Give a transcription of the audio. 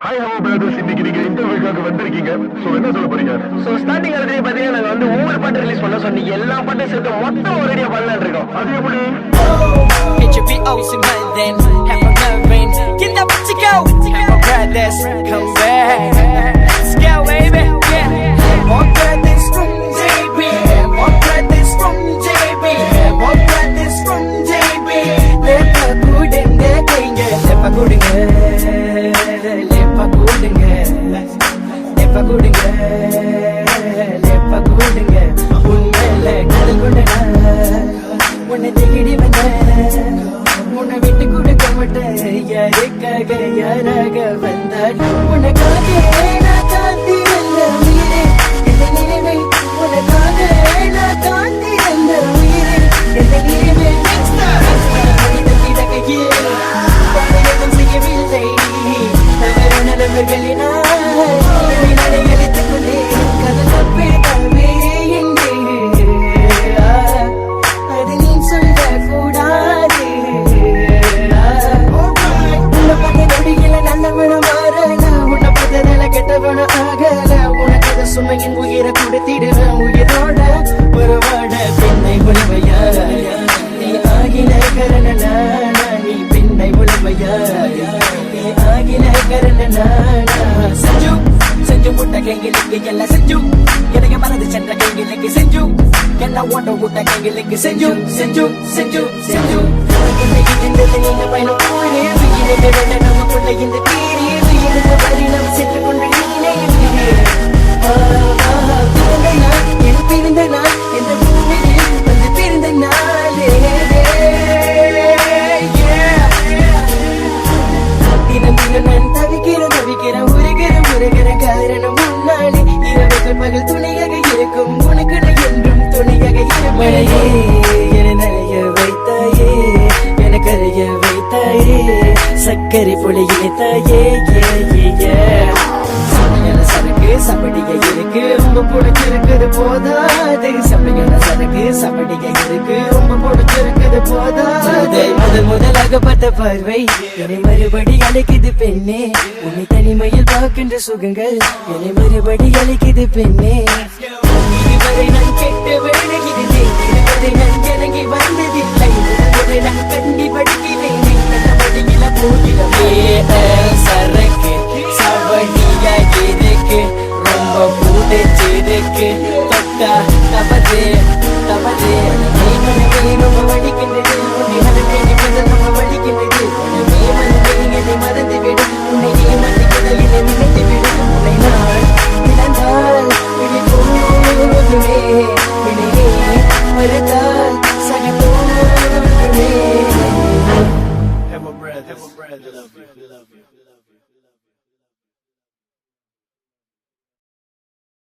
Hi hello brothers, இன்னைக்கு நீங்க இன்டர்வியூக்காக வந்திருக்கீங்க. சோ என்ன சொல்ல போறீங்க? சோ ஸ்டார்டிங் ஆல்ரெடி பாத்தீங்கன்னா நாங்க வந்து ஒவ்வொரு பாட்டு ரிலீஸ் பண்ண சொன்னீங்க. எல்லா பாட்டும் சேர்த்து மொத்தம் ஒரேடியா பண்ணலாம்னு இருக்கோம். அது எப்படி? Get your beat out some money then have a loving. Get that what you go. Have a brothers come back. Let's go baby. Yeah. More brothers from JB. More brothers from JB. More brothers from JB. Lepa kudunga kenge. Lepa kudunga. Lepa kudunga. Lepa kudunga. Lepa kudunga. Unmele kadal kudunga. உன்னை தேடி வந்த உன்னை விட்டு கொடுக்க மாட்டேன். யாருக்காக யாராக வந்தால் உனக்காக நான் காத்தி வந்த உயிரே எந்த நிலைமை. உனக்காக நான் காத்தி வந்த உயிரே எந்த நிலைமை. பாடகம் செய்யவில்லை தவறு நலவுகளினால் எடுத்துக் கொண்டேன். கதை தப்பிடவே சுமையின் உயிரை கொடுத்திடுவேன். உயிரோட உறவாட பெண்ணை உழவையா நீ ஆகின கரணனா. நீ பெண்ணை உழவையா நீ ஆகின கரணனா. செஞ்சு செஞ்சு முட்டை கைகளுக்கு எல்லாம் செஞ்சு எனக்கு மறந்து சென்ற கைகளுக்கு செஞ்சு என்ன ஓட்ட விட்ட கைகளுக்கு செஞ்சு செஞ்சு செஞ்சு செஞ்சு நீங்க பயணம் நமக்குள்ள இந்த தீரி வரி நம்ம சென்று கொண்டு நீனே என் பிறந்த நாள் என்ற பூமியில் வந்து பிறந்த நாளே. தினம் தினம் நான் தவிக்கிறேன் உருகிற காரணம் முன்னாலே. இரவுகள் பகல் துணையாக இருக்கும் உனக்கு என்றும் துணையாக இருப்பேயே. என நனைய வைத்தாயே எனக்கு அறிய வைத்தாயே. சக்கரை பொழி இணைத்தாயே. சரக்கு சப்படிக இருக்கு ரொம்ப பிடிச்சிருக்குது போதாது. சமையல சரக்கு சப்படிக இருக்கு ரொம்ப பிடிச்சிருக்குது போதாது. முதலாக பார்த்த பார்வை என்னை மறுபடி அழைக்குது பெண்ணே. உன்னை தனிமையில் பார்க்கின்ற சுகங்கள் என்னை மறுபடி அழைக்குது பெண்ணே. இதுவரை நான் கெட்டு விழுகிறேன். இதுவரை நான் இறங்கி வந்ததில்லை. இதுவரை நான் கண்டி படிக்கிறேன். படியில போகிறவே சரக்கு சவடியா இருக்கு ரொம்ப பிடிச்சிருக்கு. தொட்டா தவறு தவறு ரொம்ப வடிக்கின்றது. உன்னை மறந்து ரொம்ப வடிக்கின்றது. என்னை மறந்து விடு உன்னை நீ மறந்துவிடு என்னை நினைத்து விடு. உன்னை நான் இழந்தால் விழி போதுமே. விழியே மறுத்தால் சகி போதுமே. Have a breath, love you.